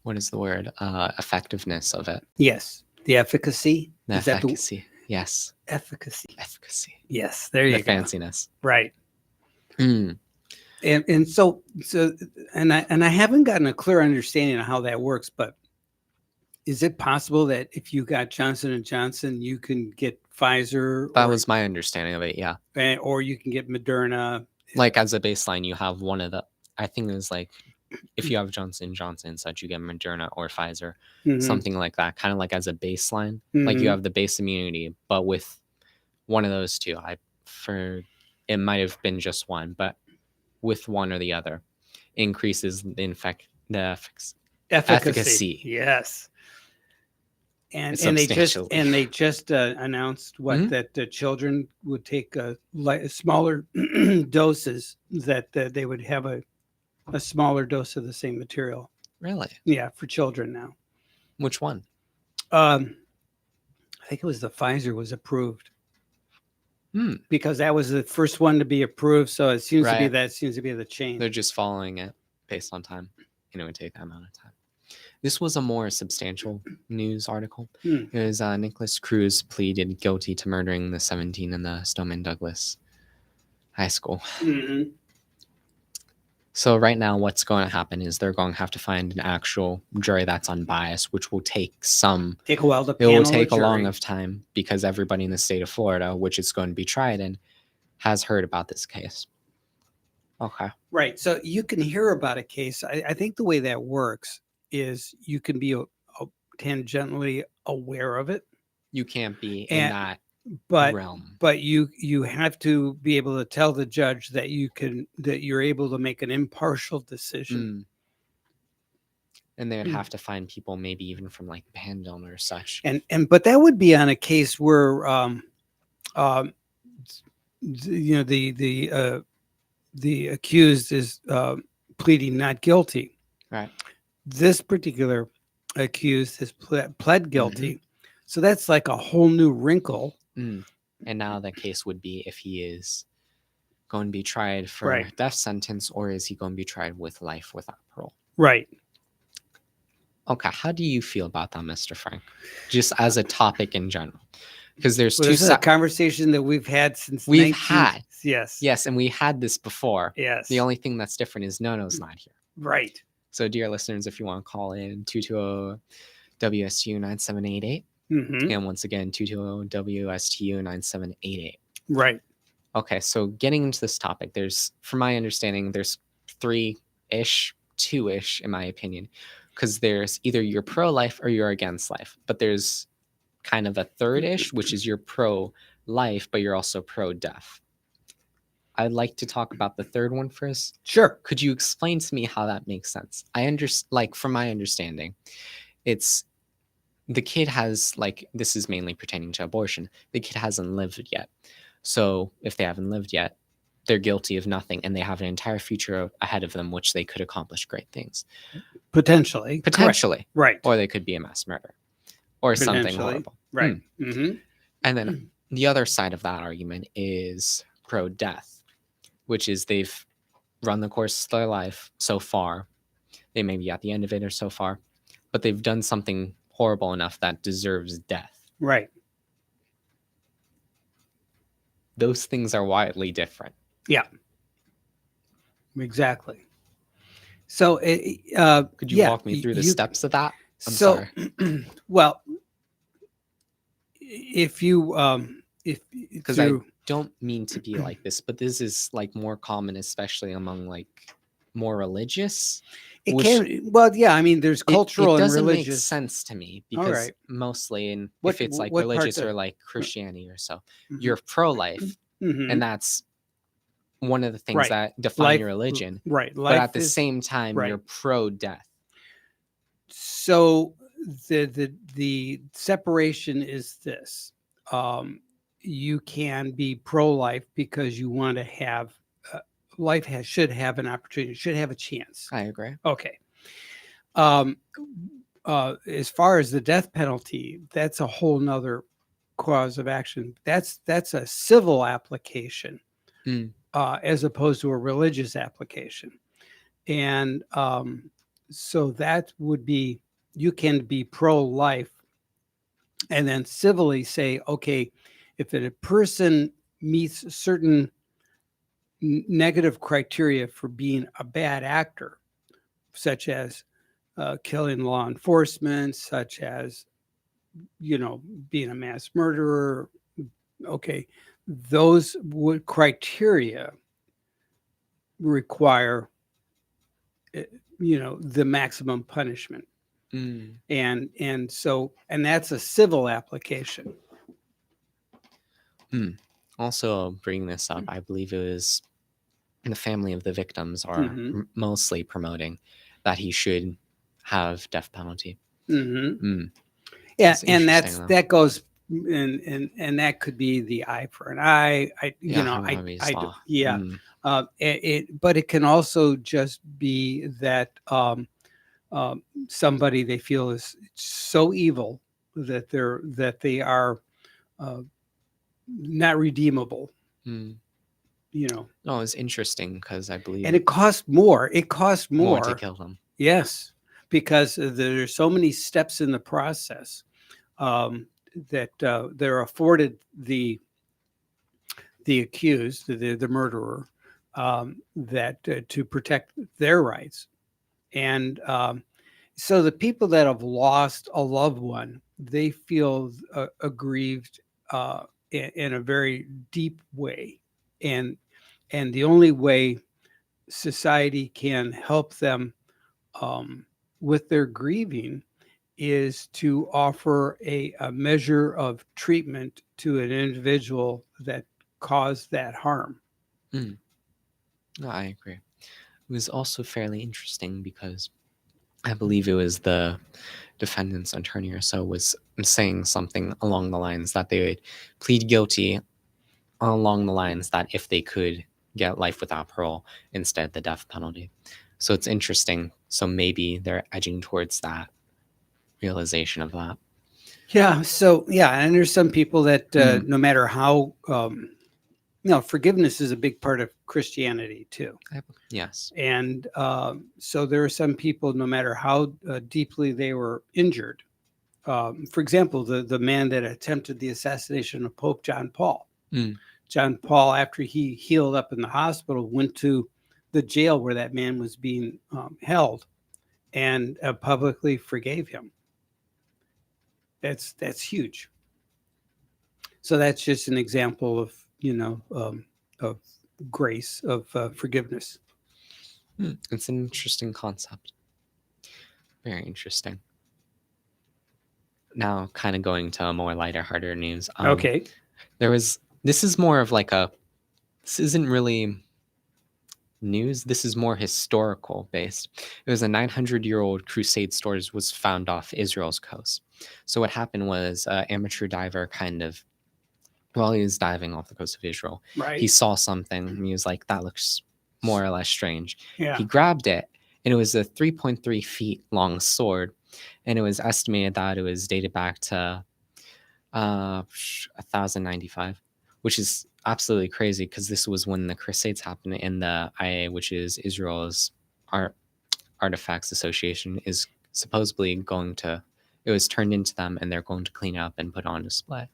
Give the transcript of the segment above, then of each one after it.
what is the word? Effectiveness of it. Yes, the efficacy. The Is that the efficacy. Yes. efficacy? Efficacy. Yes, there you The go. fanciness. Right. Mm. And so and I haven't gotten a clear understanding of how that works, but is it possible that if you got Johnson and Johnson, you can get Pfizer, That was my understanding of it, yeah. or you can get Moderna? Like as a baseline, you have one of the, I think it was like, if you have Johnson Johnson and such, you get Moderna or Pfizer, something like that, kind of like as a baseline. Like you have the base immunity, but with one of those two, it might have been just one, but with one or the other, increases the efficacy. Yes. And Substantially. they just announced that the children would take smaller doses, that they would have a smaller dose of the same material. Really? Yeah, for children now. Which one? I think it was the Pfizer was approved. Because that was the first one to be approved, so it seems to be the change. They're just following it based on time, and it would take that amount of time. This was a more substantial news article. It was Nicholas Cruz pleaded guilty to murdering the 17 in the Stoneman Douglas High School. So right now, what's going to happen is they're going to have to find an actual jury that's unbiased, which will take a while to it will take a long of time, because everybody in the state of Florida, which it's going to be tried in, has heard about this case. Okay. Right. So you can hear about a case. I think the way that works is you can be tangentially aware of it. You can't be in that realm. But you have to be able to tell the judge that you're able to make an impartial decision. And they would have to find people, maybe even from like Bandon or such. But that would be on a case where the accused is pleading not guilty. Right. This particular accused has pled guilty. So that's like a whole new wrinkle. And now the case would be if he is going to be tried for a death sentence, or is he going to be tried with life without parole? Right. Okay. How do you feel about that, Mr. Frank? Just as a topic in general. Because there's this is a conversation that we've had since Yes, and we had this before. Yes. The only thing that's different is Nono's not here. Right. So, dear listeners, if you want to call in 220-WSTU-9788, and once again 220-WSTU-9788. Right. Okay, so getting into this topic, from my understanding, there's two-ish, in my opinion, because there's either you're pro-life or you're against life, but there's kind of a third-ish, which is you're pro-life, but you're also pro-death. I'd like to talk about the third one first. Sure. Could you explain to me how that makes sense? From my understanding, it's the kid has, this is mainly pertaining to abortion. The kid hasn't lived yet. So if they haven't lived yet, they're guilty of nothing, and they have an entire future ahead of them, which they could accomplish great things. Potentially. Right. Or they could be a mass murderer or something horrible. Right. And then the other side of that argument is pro-death, which is they've run the course of their life so far. They may be at the end of it or so far, but they've done something horrible enough that deserves death. Right. Those things are widely different. Yeah. Exactly. So, could you walk me through the steps of that? I'm sorry. Well, because I don't mean to be like this, but this is more common, especially among more religious. It can. Well, yeah. I mean, there's cultural and religious. It doesn't make sense to me, because mostly if it's religious or Christianity or so, you're pro-life, and that's one of the things that define your religion. Right. But at the same time, you're pro-death. So the separation is this: you can be pro-life because you want to have. Life should have an opportunity, should have a chance. I agree. Okay. As far as the death penalty, that's a whole nother cause of action. That's a civil application, as opposed to a religious application. And so that would be, you can be pro-life and then civilly say, okay, if a person meets certain negative criteria for being a bad actor, such as killing law enforcement, such as, being a mass murderer, okay, those would criteria require, the maximum punishment. Mm. And that's a civil application. Also, bringing this up, I believe it was the family of the victims are mostly promoting that he should have death penalty. Yeah, and that goes, and that could be the eye for an eye. But it can also just be that somebody they feel is so evil that they are not redeemable. No, it's interesting because I believe, and it costs more. More to kill them. Yes, because there's so many steps in the process that they're afforded the accused, the murderer, that to protect their rights. And so the people that have lost a loved one, they feel aggrieved in a very deep way. And the only way society can help them with their grieving is to offer a measure of treatment to an individual that caused that harm. No, I agree. It was also fairly interesting because I believe it was the defendant's attorney or so was saying something along the lines that they would plead guilty along the lines that if they could get life without parole, instead the death penalty. So it's interesting. So maybe they're edging towards that realization of that. Yeah. So yeah, and there's some people that no matter how, forgiveness is a big part of Christianity too. Yes. And so there are some people, no matter how deeply they were injured. For example, the man that attempted the assassination of Pope John Paul. John Paul, after he healed up in the hospital, went to the jail where that man was being held and publicly forgave him. That's huge. So that's just an example of of grace, of forgiveness. It's an interesting concept. Very interesting. Now, kind of going to a more lighter, harder news. Okay. This is more of like this isn't really news. This is more historical based. It was a 900-year-old crusade stores was found off Israel's coast. So what happened was an amateur diver while he was diving off the coast of Israel, right, he saw something and he was like, that looks more or less strange. Yeah. He grabbed it and it was a 3.3 feet long sword. And it was estimated that it was dated back to 1095, which is absolutely crazy because this was when the Crusades happened, and the IA, which is Israel's Artifacts Association, is supposedly it was turned into them and they're going to clean it up and put on display.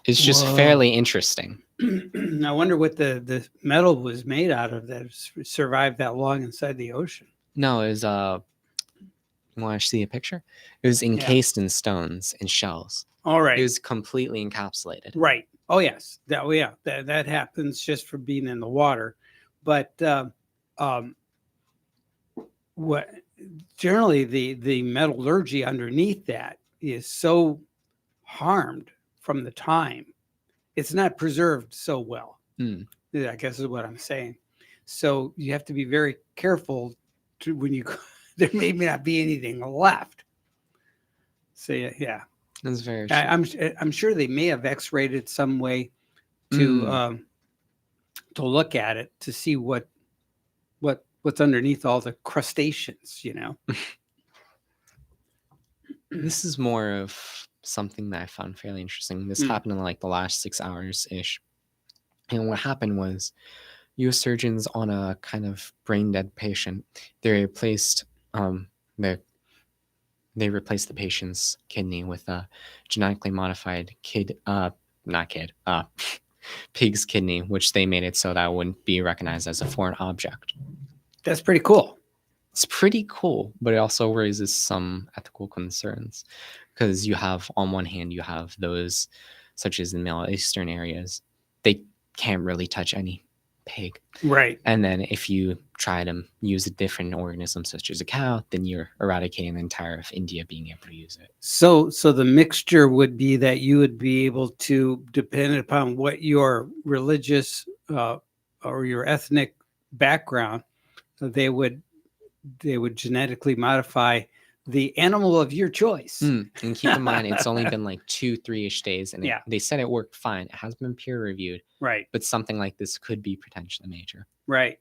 It's just fairly interesting. I wonder what the metal was made out of that survived that long inside the ocean. No, it was you want to see a picture? It was encased in stones and shells. All right. It was completely encapsulated. Right. Oh yes. That happens just for being in the water. But what generally the metallurgy underneath that is so harmed from the time, it's not preserved so well. I guess is what I'm saying. So you have to be very careful when you there may not be anything left. So yeah, that's very. I'm sure they may have X-rayed it some way to look at it to see what's underneath all the crustaceans. This is more of something that I found fairly interesting. This happened in like the last 6 hours ish, and what happened was, U.S. surgeons on a kind of brain dead patient, they placed they they replaced the patient's kidney with a genetically modified pig's kidney, which they made it so that it wouldn't be recognized as a foreign object. That's pretty cool. It's pretty cool, but it also raises some ethical concerns because you have, on one hand, you have those, such as the Middle Eastern areas, they can't really touch any pig. Right. And then if you try to use a different organism, such as a cow, then you're eradicating the entire of India being able to use it. So the mixture would be that you would be able to, depending upon what your religious or your ethnic background, they would genetically modify the animal of your choice. And keep in mind, it's only been like 2-3-ish days, and Yeah. they said it worked fine. It has been peer reviewed, Right. but something like this could be potentially major. Right.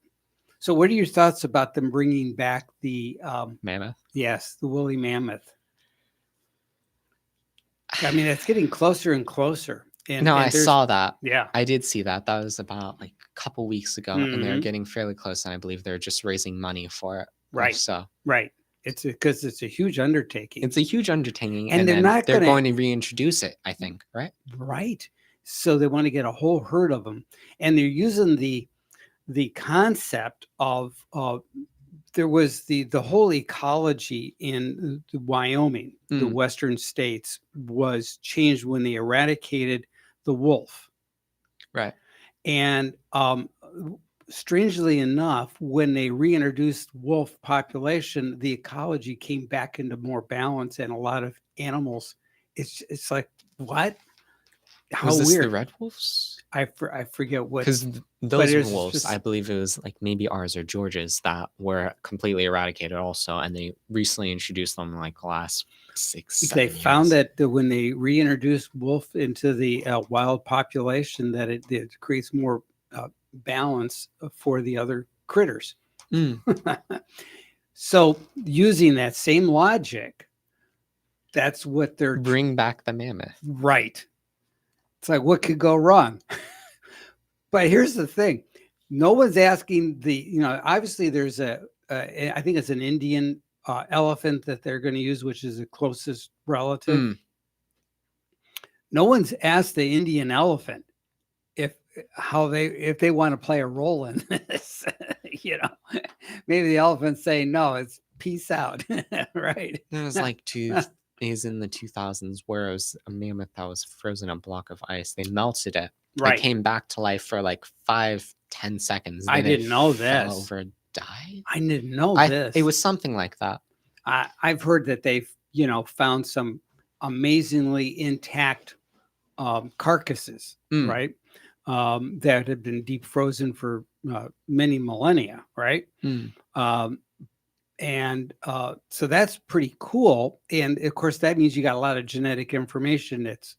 So what are your thoughts about them bringing back the Mammoth? Yes, the woolly mammoth. I mean, it's getting closer and closer. And I saw that. Yeah. I did see that. That was about like a couple weeks ago, and they're getting fairly close, and I believe they're just raising money for it. Right. So right. It's because it's a huge undertaking. It's a huge undertaking, and they're going to reintroduce it, I think, right? Right. So they want to get a whole herd of them, and they're using the concept of there was the whole ecology in Wyoming, the western states, was changed when they eradicated the wolf. Right. And strangely enough, when they reintroduced wolf population, the ecology came back into more balance, and a lot of animals. It's like, what? How was this weird. The red wolves? I forget what. Because those wolves, I believe it was like maybe ours or Georgia's, that were completely eradicated also, and they recently introduced them in like the last 6-7 They years. found that when they reintroduced wolf into the wild population, that it creates more balance for the other critters. So using that same logic, that's what they're bring back the mammoth. Right. It's like, what could go wrong? But here's the thing. No one's asking obviously there's I think it's an Indian elephant that they're going to use, which is the closest relative. No one's asked the Indian elephant if they want to play a role in this. Maybe the elephant's saying, no, it's peace out. Right. There was like is in the 2000s where it was a mammoth that was frozen in a block of ice. They melted it. Right. It came back to life for like 5-10 seconds. I didn't know this. Fell over and died. I didn't know this. It was something like that. I've heard that they've found some amazingly intact carcasses, right? That have been deep frozen for many millennia, right? And so that's pretty cool. And of course, that means you got a lot of genetic information that's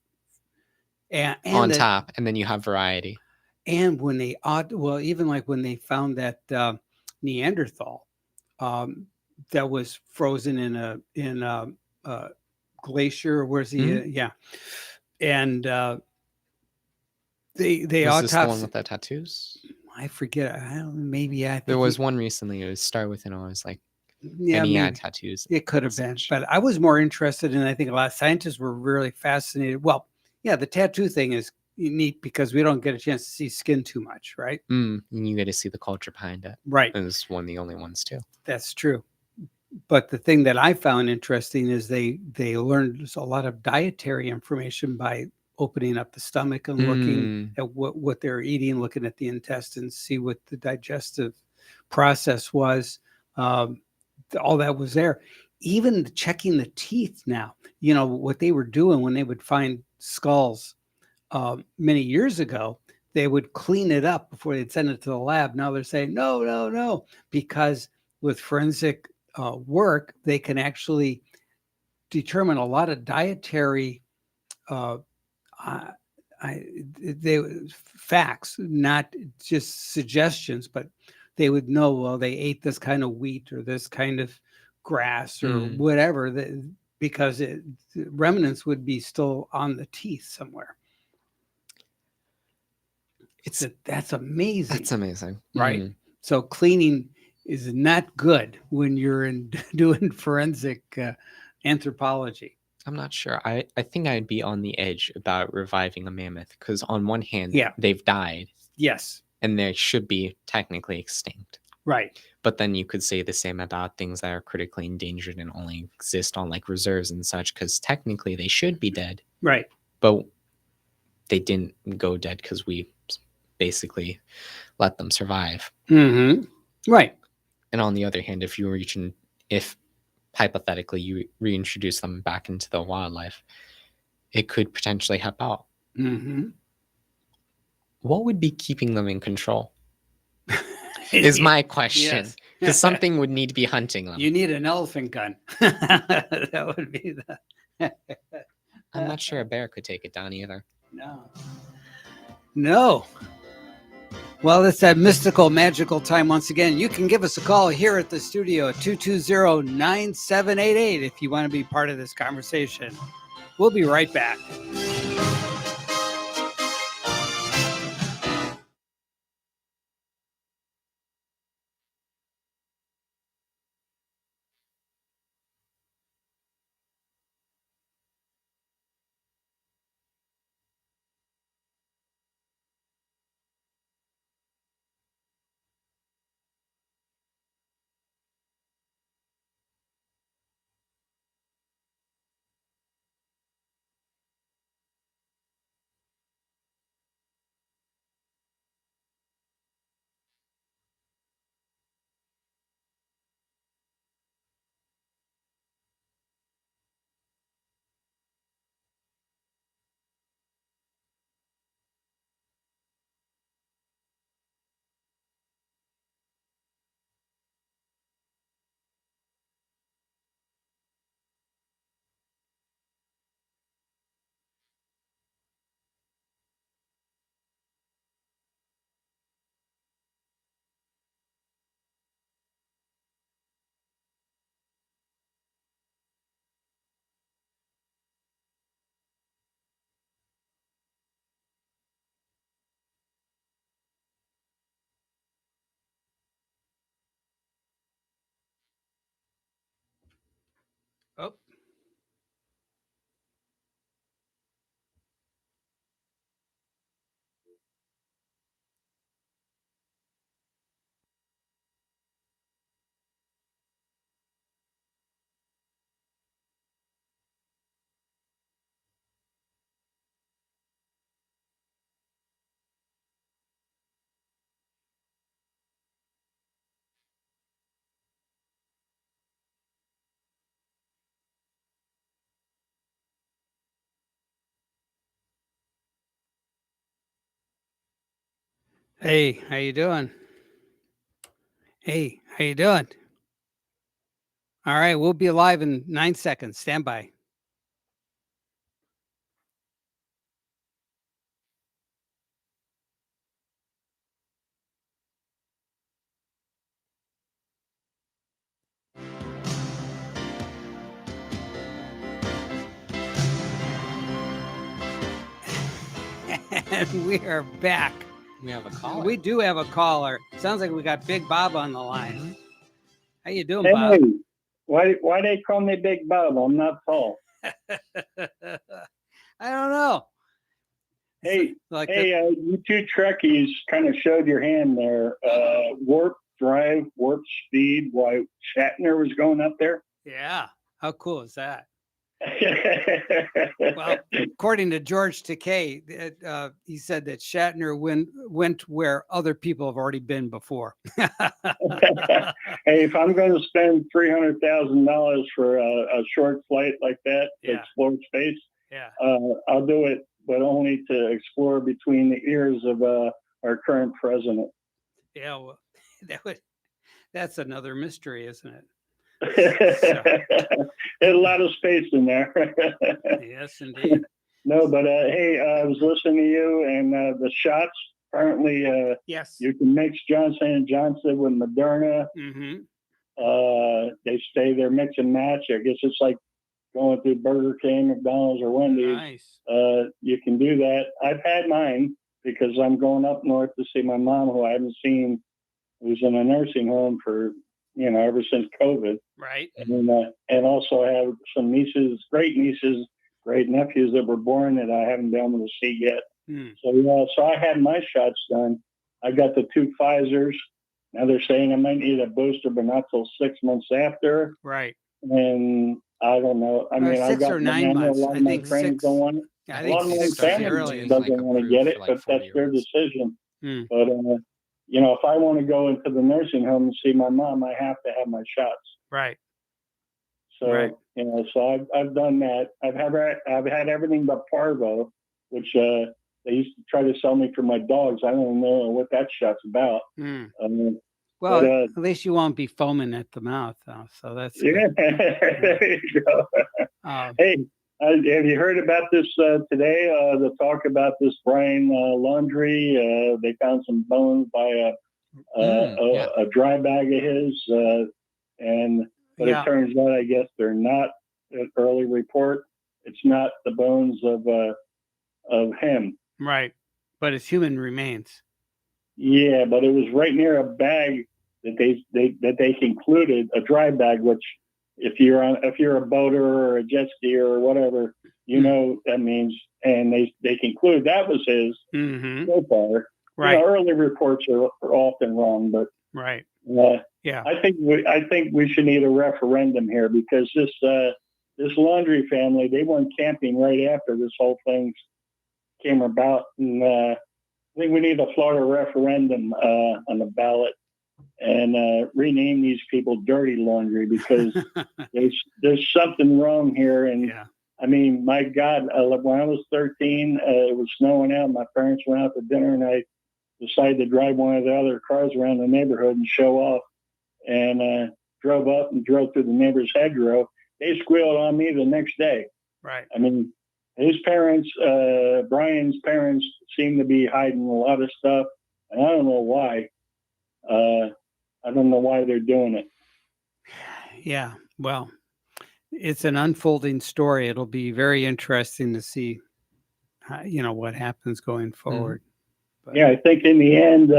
on top, and then you have variety. And when they even like when they found that Neanderthal that was frozen in a glacier, where's he? Yeah, and they was this the one with the tattoos? I forget. There was one recently. It was started with, I was like, yeah, and he had tattoos. It could have been, but I was more interested in. I think a lot of scientists were really fascinated. Well, yeah, the tattoo thing is neat because we don't get a chance to see skin too much, right? And you get to see the culture behind it, right? And it's one of the only ones too. That's true. But the thing that I found interesting is they learned a lot of dietary information by opening up the stomach and looking at what they're eating, looking at the intestines, see what the digestive process was. All that was there. Even checking the teeth now, what they were doing when they would find skulls many years ago, they would clean it up before they'd send it to the lab. Now they're saying, no, because with forensic work, they can actually determine a lot of dietary facts, not just suggestions, but they would know, well, they ate this kind of wheat or this kind of grass or whatever, because remnants would be still on the teeth somewhere. That's amazing. That's amazing. Right. So cleaning is not good when you're in doing forensic anthropology. I'm not sure. I think I'd be on the edge about reviving a mammoth because on one hand, Yeah. they've died Yes. and they should be technically extinct. Right. But then you could say the same about things that are critically endangered and only exist on like reserves and such because technically they should be dead. Right. But they didn't go dead because we basically let them survive. Mm-hmm. Right. And on the other hand, if hypothetically you reintroduce them back into the wildlife, it could potentially help out. Mm-hmm. What would be keeping them in control? Is my question. Yes. Because something would need to be hunting them. You need an elephant gun. That would be the. I'm not sure a bear could take it down either. No. No. Well, it's that mystical, magical time once again. You can give us a call here at the studio at 220-9788 if you want to be part of this conversation. We'll be right back. Oh. Hey, how you doing? Hey, how you doing? All right, we'll be live in 9 seconds. Stand by. And we are back. We have a caller. We do have a caller. Sounds like we got Big Bob on the line. Mm-hmm. How you doing, Bob? Why they call me Big Bob? I'm not tall. I don't know. Hey, Like you two Trekkies kind of showed your hand there. Warp drive, warp speed. Why Shatner was going up there? Yeah. How cool is that? Well, according to George Takei, he said that Shatner went where other people have already been before. Hey, if I'm going to spend $300,000 for a short flight like that to explore space, I'll do it, but only to explore between the ears of our current president. Yeah, well, that's another mystery, isn't it? There's a lot of space in there. Yes, indeed. No, but hey, I was listening to you, and the shots apparently. Yes. You can mix Johnson & Johnson with Moderna. Mm-hmm. They say they're mix and match. I guess it's like going through Burger King, McDonald's, or Wendy's. Nice. You can do that. I've had mine because I'm going up north to see my mom, who I haven't seen who's in a nursing home for, ever since COVID. Right. And also I have some nieces, great nephews that were born that I haven't been able to see yet. So I had my shots done. I got the 2 Pfizers. Now they're saying I might need a booster, but not till 6 months after. Right. And I don't know. I mean, 6 or 9 months. I think my friends 6. don't want it. I A lot of think my 6 family doesn't want to get it, but that's their decision. But if I want to go into the nursing home and see my mom, I have to have my shots. Right. So so I've done that. I've had everything but parvo, which they used to try to sell me for my dogs. I don't know what that shot's about. Well, at least you won't be foaming at the mouth, though. So that's good. There you go. Hey, have you heard about this today? The talk about this Brian Laundrie. They found some bones by a dry bag of his, but it turns out, I guess they're not an early report. It's not the bones of him. Right, but it's human remains. Yeah, but it was right near a bag that they concluded, a dry bag, which if you're a boater or a jet skier or whatever, that means, and they concluded that was his so far. Right. Early reports are often wrong, but right. I think we should need a referendum here because this Laundrie family, they went camping right after this whole thing came about, and I think we need a Florida referendum on the ballot and rename these people Dirty Laundrie because there's something wrong here. And I mean, my God, when I was 13, it was snowing out. My parents went out to dinner, and I decided to drive one of the other cars around the neighborhood and show off. And drove up and drove through the neighbor's hedgerow. They squealed on me the next day. Right. I mean, his parents, Brian's parents, seem to be hiding a lot of stuff, and I don't know why. I don't know why they're doing it. Yeah, well, it's an unfolding story. It'll be very interesting to see, what happens going forward. But, yeah, I think in the end,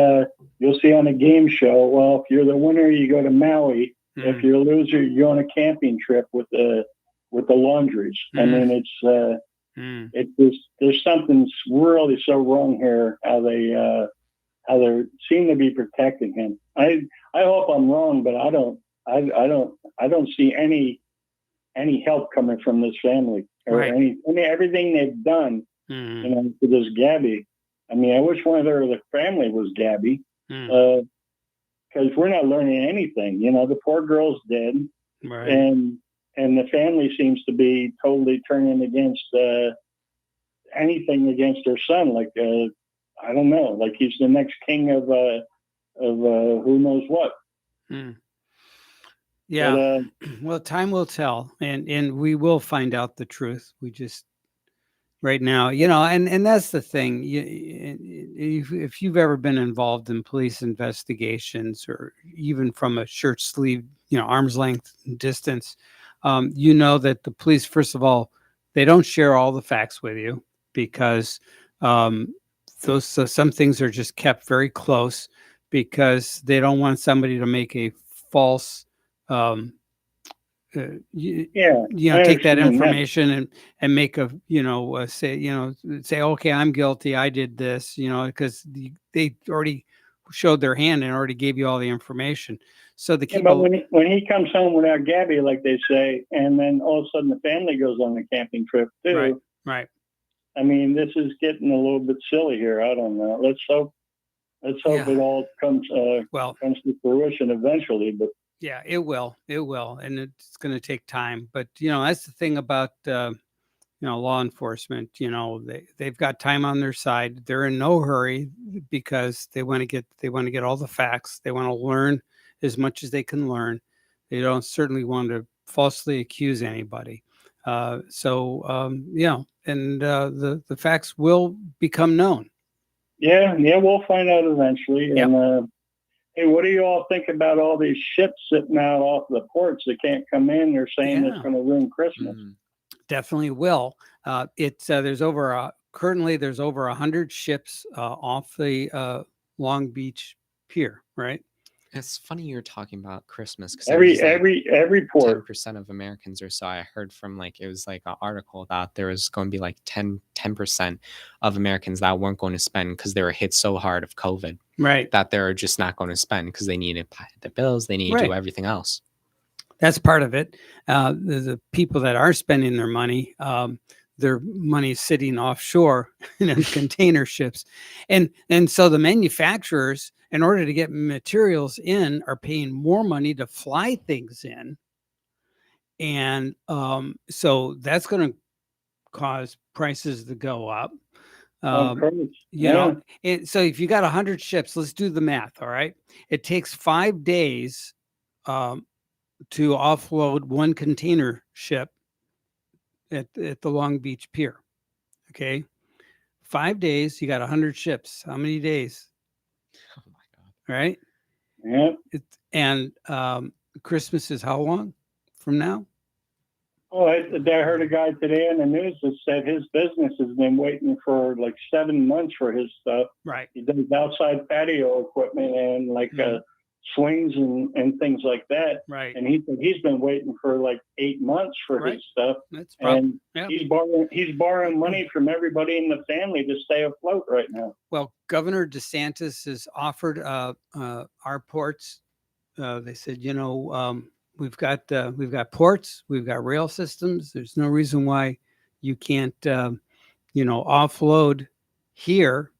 you'll see on a game show. Well, if you're the winner, you go to Maui. If you're a loser, you go on a camping trip with the Laundries. I mean, it's just there's something really so wrong here. How they seem to be protecting him. I hope I'm wrong, but I don't see any help coming from this family or everything they've done. To this Gabby. I mean, I wish one of the family was Gabby, because we're not learning anything. The poor girl's dead, right. and the family seems to be totally turning against anything against her son. Like I don't know, like he's the next king of who knows what. Yeah. But, well, time will tell, and we will find out the truth. We just right now, and that's the thing. If you've ever been involved in police investigations, or even from a shirt sleeve, arm's length distance, that the police, first of all, they don't share all the facts with you because some things are just kept very close because they don't want somebody to make a false take that information and make a say okay, I'm guilty, I did this, because they already showed their hand and already gave you all the information. So but when he comes home without Gabby, like they say, and then all of a sudden the family goes on the camping trip too. Right. I mean, this is getting a little bit silly here. I don't know. Let's hope it all comes to fruition eventually. But yeah, it will, and it's going to take time. But that's the thing about law enforcement. They've got time on their side. They're in no hurry because they want to get all the facts. They want to learn as much as they can learn. They don't certainly want to falsely accuse anybody. And the facts will become known. Yeah, we'll find out eventually. Yep. And hey, what do you all think about all these ships sitting out off the ports that can't come in? They're saying it's going to ruin Christmas. Definitely will. There's currently 100 ships off the Long Beach pier, right? It's funny you're talking about Christmas because every port. 10% of Americans or so. I heard from like, it was like an article that there was going to be like 10% of Americans that weren't going to spend because they were hit so hard of COVID, Right. that they're just not going to spend because they need to pay the bills, they need to do everything else. That's part of it. The people that are spending their money is sitting offshore in container ships, and so the manufacturers, in order to get materials in, are paying more money to fly things in, and so that's going to cause prices to go up. You know, and so if you got 100 ships, let's do the math. All right, it takes 5 days to offload one container ship at the Long Beach Pier. Okay, 5 days, you got 100 ships. How many days? Oh my God. Right? Yeah. And Christmas is how long from now? Oh, I heard a guy today on the news that said his business has been waiting for like 7 months for his stuff. Right. He does outside patio equipment and like swings and things like that. Right. And he said he's been waiting for like 8 months for his stuff. That's and he's borrowing money from everybody in the family to stay afloat right now. Well, Governor DeSantis has offered our ports. They said, you know, we've got ports, we've got rail systems. There's no reason why you can't, you know, offload here.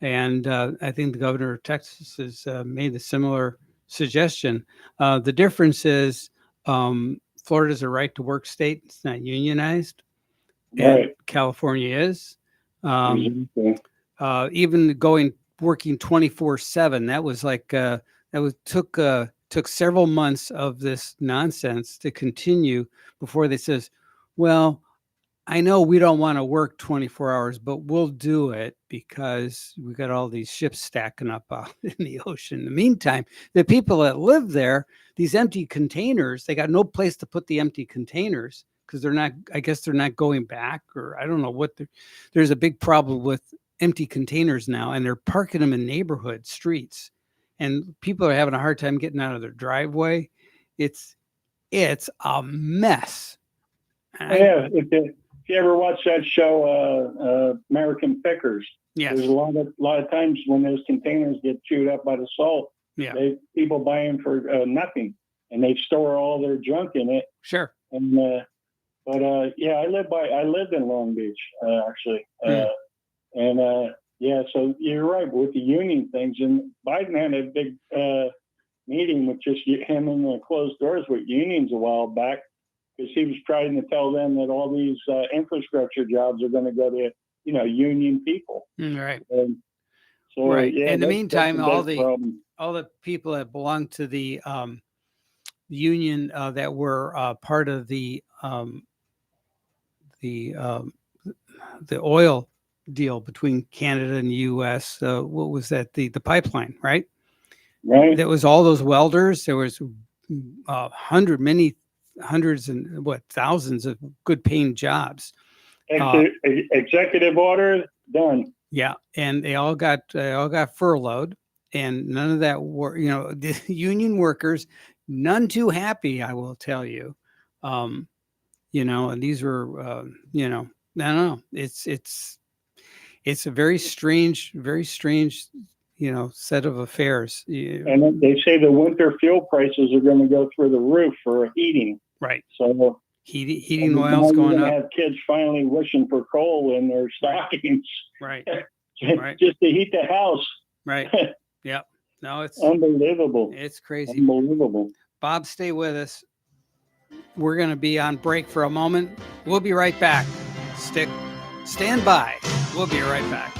And I think the governor of Texas has made a similar suggestion. The difference is Florida's a right to work state. It's not unionized. And California is. Even working 24/7, that was like took several months of this nonsense to continue before they says, well, I know we don't want to work 24 hours, but we'll do it because we got all these ships stacking up out in the ocean. In the meantime, the people that live there, these empty containers, they got no place to put the empty containers because I guess they're not going back, or I don't know what. There's a big problem with empty containers now, and they're parking them in neighborhood streets, and people are having a hard time getting out of their driveway. It's a mess. Yeah, if you ever watch that show, American Pickers, there's a lot of times when those containers get chewed up by the salt, people buy them for nothing, and they store all their junk in it. Sure. And I lived in Long Beach actually, so you're right with the union things. And Biden had a big meeting with just him in the closed doors with unions a while back, because he was trying to tell them that all these infrastructure jobs are going to go to, you know, union people. Right. And so, in the meantime, all the people that belong to the union that were part of the oil deal between Canada and the U.S. What was that? The pipeline, right? Right. That was all those welders. There was hundreds and thousands of good paying jobs. Executive order done. Yeah, and they all got furloughed, and none of that were, you know, the union workers, none too happy, I will tell you. You know, and these were you know, I don't know. It's a very strange, you know, set of affairs. And they say the winter fuel prices are going to go through the roof for heating. Right. So heating oil's going up. Have kids finally wishing for coal in their stockings. Right. Just to heat the house. Right. Yeah. No, it's unbelievable. It's crazy. Unbelievable. Bob, stay with us. We're going to be on break for a moment. We'll be right back. Stand by. We'll be right back.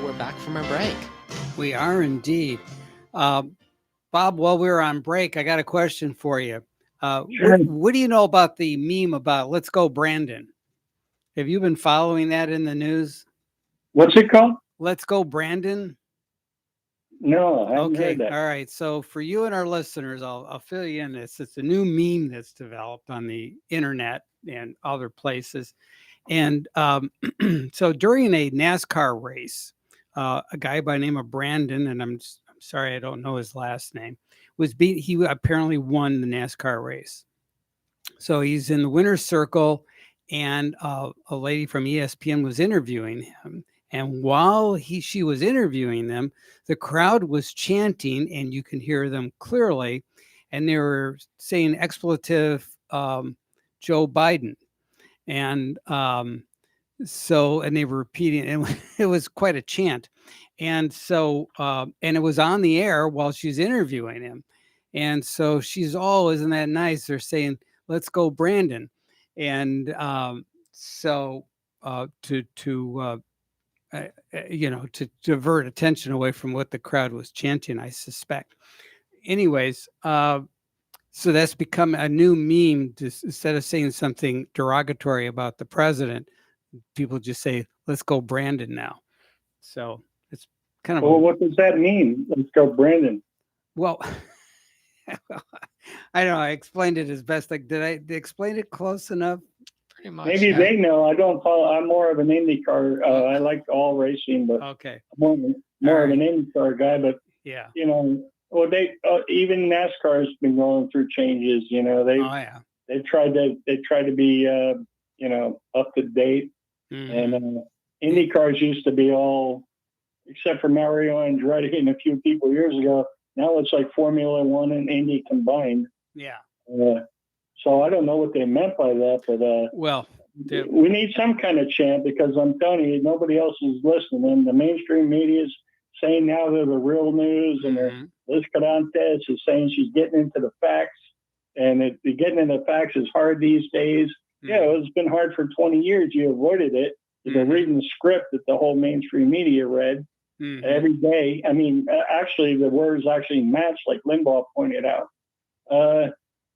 we're back from our break. We are indeed. Bob, while we were on break, I got a question for you. Sure. What do you know about the meme about "Let's Go Brandon"? Have you been following that in the news? What's it called? Let's Go Brandon. No, I haven't Okay. heard that. All right. So for you and our listeners, I'll fill you in this. It's a new meme that's developed on the internet and other places. And so during a NASCAR race, a guy by the name of Brandon, and I'm sorry, I don't know his last name, he apparently won the NASCAR race. So he's in the winner's circle, and a lady from ESPN was interviewing him. And while she was interviewing them, the crowd was chanting, and you can hear them clearly. And they were saying expletive Joe Biden. And and they were repeating, and it was quite a chant. And so, and it was on the air while she's interviewing him. And so she's, oh, isn't that nice? They're saying, "Let's go, Brandon." And to divert attention away from what the crowd was chanting, I suspect. Anyways, so that's become a new meme. Instead of saying something derogatory about the president, people just say, "Let's go, Brandon," now. So it's kind of. Well, what does that mean? Let's go, Brandon. Well, I don't know. I explained it as best. Like, did I explain it close enough? Pretty much. Maybe they know. I don't follow. I'm more of an IndyCar. I like all racing, but okay, I'm more of an IndyCar guy. But yeah, well, they even NASCAR has been going through changes. They tried to be up to date, and IndyCars used to be all, except for Mario Andretti and a few people years ago. Now it's like Formula One and Indy combined. Yeah. So I don't know what they meant by that, but we need some kind of chant, because I'm telling you, nobody else is listening. And the mainstream media is saying now they're the real news, and Liz Carantes is saying she's getting into the facts, and getting into the facts is hard these days. Yeah, it's been hard for 20 years. You avoided it. You've been reading the script that the whole mainstream media read every day. I mean, actually, the words actually match, like Limbaugh pointed out.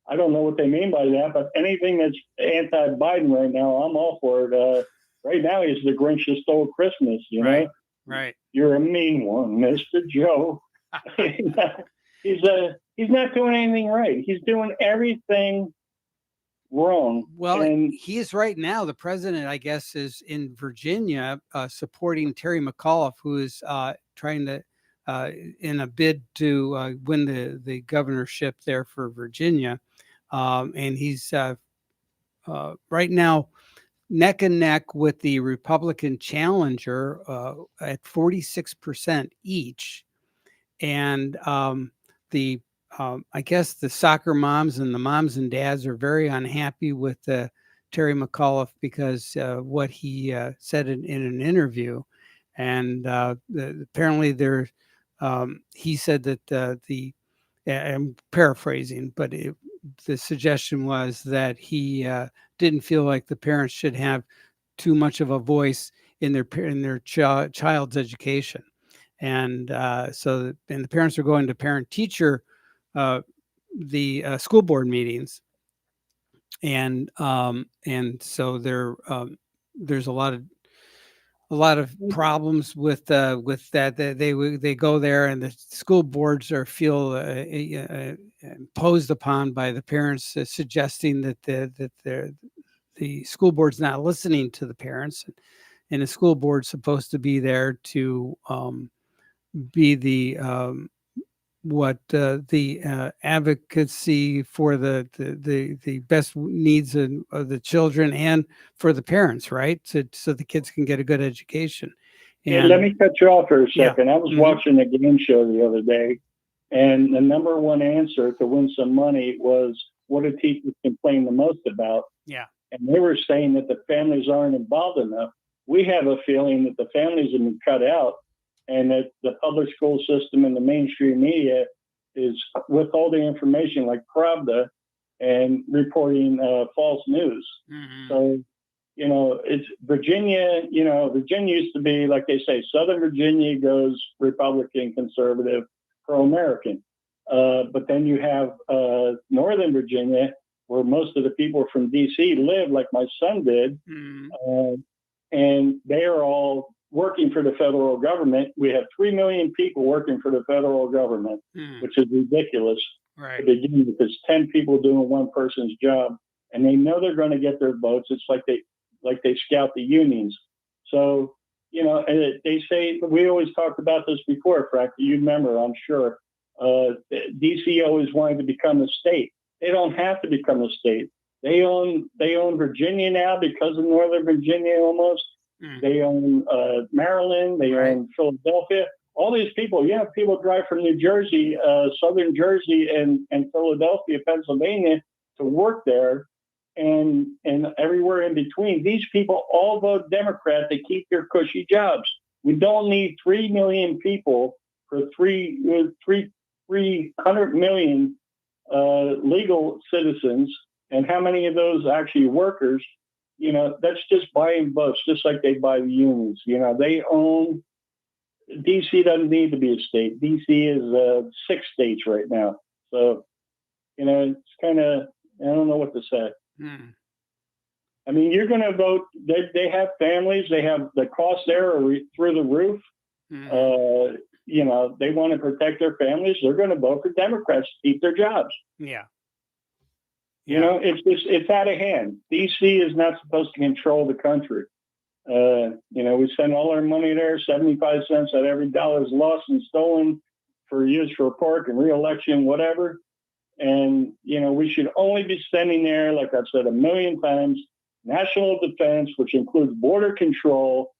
I don't know what they mean by that, but anything that's anti-Biden right now, I'm all for it. Right now, he's the Grinch that stole Christmas, you know? Right. You're a mean one, Mr. Joe. He's not doing anything right. He's doing everything wrong. Well, he is right now. The president, I guess, is in Virginia supporting Terry McAuliffe, who is trying to, in a bid to win the governorship there for Virginia. And he's right now neck and neck with the Republican challenger at 46% each. And I guess the soccer moms and the moms and dads are very unhappy with Terry McAuliffe because what he said in an interview. And apparently he said that I'm paraphrasing, but the suggestion was that he didn't feel like the parents should have too much of a voice in their child's education. And so the parents are going to parent-teacher the school board meetings, and so there's a lot of problems with that. They go there, and the school boards feel imposed upon by the parents, suggesting that the school board's not listening to the parents, and the school board's supposed to be there to be the advocacy for the best needs of the children and for the parents, right? So the kids can get a good education. And let me cut you off for a second. I was watching a game show the other day, and the number one answer to win some money was what do teachers complain the most about? Yeah. And they were saying that the families aren't involved enough. We have a feeling that the families have been cut out, and that the public school system and the mainstream media is withholding information like Pravda and reporting false news. So it's Virginia. Virginia used to be, like they say, Southern Virginia goes Republican, conservative, pro-American. But then you have Northern Virginia, where most of the people from D.C. live, like my son did, and they are all working for the federal government. We have 3 million people working for the federal government, which is ridiculous. Right. To begin with, it's 10 people doing one person's job, and they know they're going to get their votes. It's like they scout the unions. So, and they say, we always talked about this before, Frank, you remember, I'm sure. DC always wanted to become a state. They don't have to become a state. They own Virginia now because of Northern Virginia almost. They own Maryland. They own Philadelphia. All these people, people drive from New Jersey, Southern Jersey, and Philadelphia, Pennsylvania to work there, and everywhere in between. These people all vote Democrat to keep their cushy jobs. We don't need 3 million people for 300 million legal citizens, and how many of those actually workers? That's just buying votes, just like they buy the unions. They own. DC doesn't need to be a state. DC is 6 states right now. So, it's kind of, I don't know what to say. I mean, you're going to vote. They have families. They have the costs there are through the roof. They want to protect their families. They're going to vote for Democrats to keep their jobs. Yeah. It's out of hand. DC is not supposed to control the country. We spend all our money there, 75 cents at every dollar is lost and stolen for use for park and reelection, whatever. And, we should only be spending there, like I've said a million times, national defense, which includes border control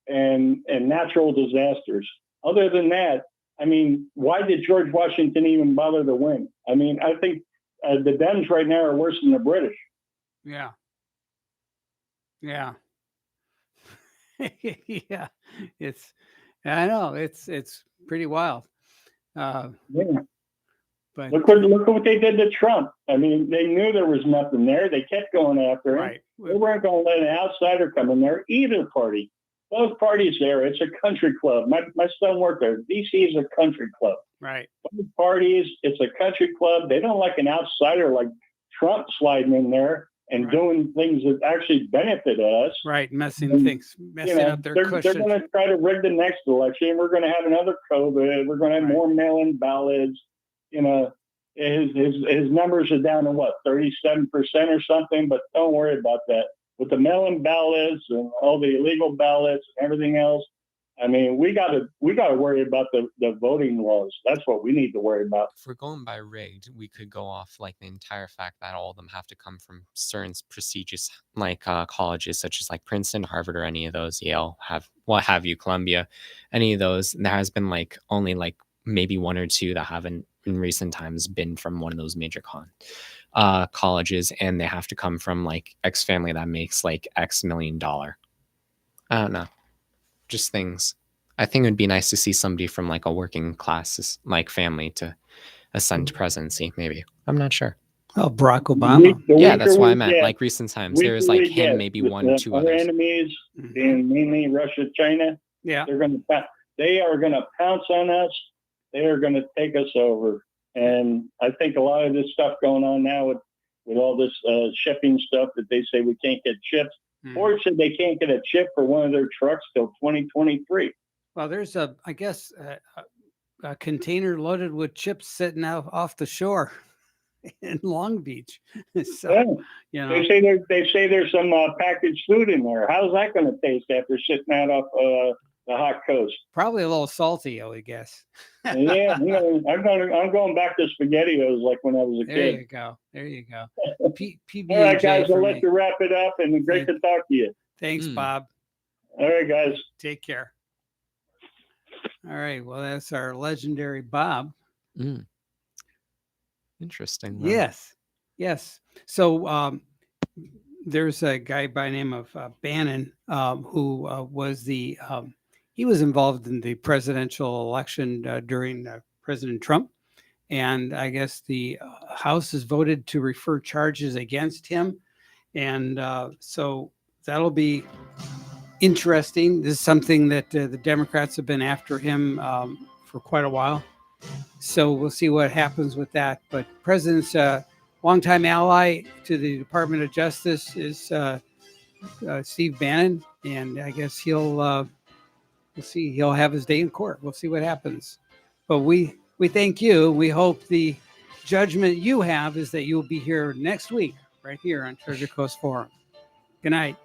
and natural disasters. Other than that, I mean, why did George Washington even bother to win? I mean, I think the Dems right now are worse than the British. Yeah. Yeah. Yeah. I know it's pretty wild. Yeah. But look what they did to Trump. I mean, they knew there was nothing there. They kept going after him. Right. They weren't going to let an outsider come in there. Either party. Both parties there. It's a country club. My son worked there. DC is a country club. Right. Both parties, it's a country club. They don't like an outsider like Trump sliding in there and doing things that actually benefit us. Right. Messing up their cushion. They're going to try to rig the next election. We're going to have another COVID. We're going to have more mail-in ballots. His numbers are down to 37% or something, but don't worry about that. With the mail-in ballots and all the illegal ballots and everything else, I mean, we got to worry about the voting laws. That's what we need to worry about. If we're going by rigged, we could go off like the entire fact that all of them have to come from certain prestigious colleges, such as like Princeton, Harvard, or any of those, Yale, what have you, Columbia, any of those. And there has been like only like maybe 1 or 2 that haven't in recent times been from one of those major colleges, and they have to come from like X family that makes like X $1 million. I don't know. Just things. I think it would be nice to see somebody from like a working class like family to ascend to presidency. Maybe. I'm not sure. Oh, Barack Obama. Yeah, that's why I meant like recent times. There was like him, maybe 1 or 2 other others. enemies, being mainly Russia, China. Yeah, they are going to pounce on us. They are going to take us over. And I think a lot of this stuff going on now with all this shipping stuff that they say we can't get chips. Ford said they can't get a chip for one of their trucks till 2023. Well, there's a container loaded with chips sitting out off the shore in Long Beach. So, they say there's some packaged food in there. How's that going to taste after sitting out off the hot coast? Probably a little salty, I would guess. Yeah, I'm going back to SpaghettiOs like when I was a kid. There you go. All right, guys, I'll let you wrap it up, and great to talk to you. Thanks, Bob. All right, guys. Take care. All right, well, that's our legendary Bob. Interesting. Though. Yes. So there's a guy by the name of Bannon who was he was involved in the presidential election during President Trump. And I guess the House has voted to refer charges against him. And so that'll be interesting. This is something that the Democrats have been after him for quite a while. So we'll see what happens with that. But President's longtime ally to the Department of Justice is Steve Bannon, and I guess we'll see. He'll have his day in court. We'll see what happens. But we thank you. We hope the judgment you have is that you'll be here next week, right here on Treasure Coast Forum. Good night.